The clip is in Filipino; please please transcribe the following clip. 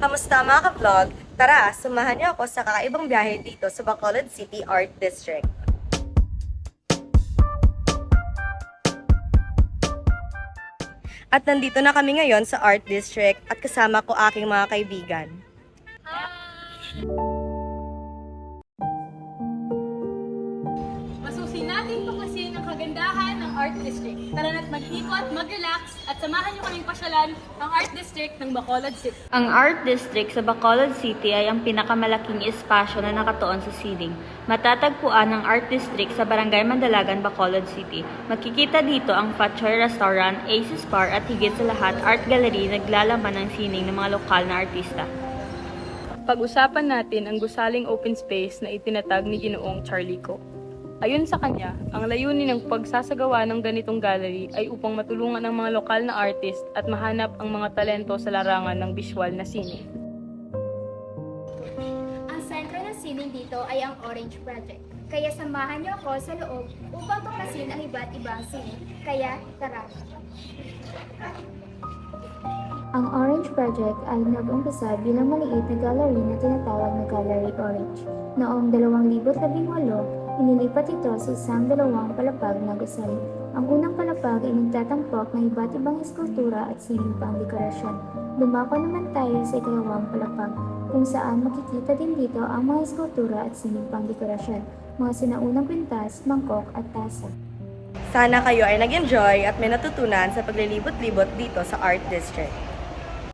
Kamusta mga ka-vlog? Tara, sumahan niyo ako sa kakaibang biyahe dito sa Bacolod City Art District. At nandito na kami ngayon sa Art District at kasama ko aking mga kaibigan. Masusin natin tuklasin ang kagandahan ng Art District. Tara na't mag-ikot, mag-relax, at samahan niyo kaming pasyalan ang Art District ng Bacolod City. Ang Art District sa Bacolod City ay ang pinakamalaking espasyo na nakatuon sa siling. Matatagpuan ang Art District sa Barangay Mandalagan, Bacolod City. Makikita dito ang Fatchoy Restaurant, Aces Bar at higit sa lahat, Art Gallery naglalaman ng sining ng mga lokal na artista. Pag-usapan natin ang gusaling open space na itinatag ni Ginoong Charlico. Ayon sa kanya, ang layunin ng pagsasagawa ng ganitong gallery ay upang matulungan ang mga lokal na artist at mahanap ang mga talento sa larangan ng visual na sine. Ang sentro ng sining dito ay ang Orange Project. Kaya samahan niyo ako sa loob upang tuklasin ang iba't ibang sining. Kaya tara! Ang Orange Project ay nag-umpisa bilang maliit na gallery na tinatawag na Gallery Orange. Noong 2018, inilipat ito sa isang dalawang palapag na gusali. Ang unang palapag ay nagtatampok ng iba't ibang eskultura at sining pang dekorasyon. Dumako naman tayo sa ikalawang palapag, kung saan makikita din dito ang mga eskultura at sining pang dekorasyon, mga sinaunang kwintas, mangkok at tasa. Sana kayo ay nag-enjoy at may natutunan sa paglilibot-libot dito sa Art District.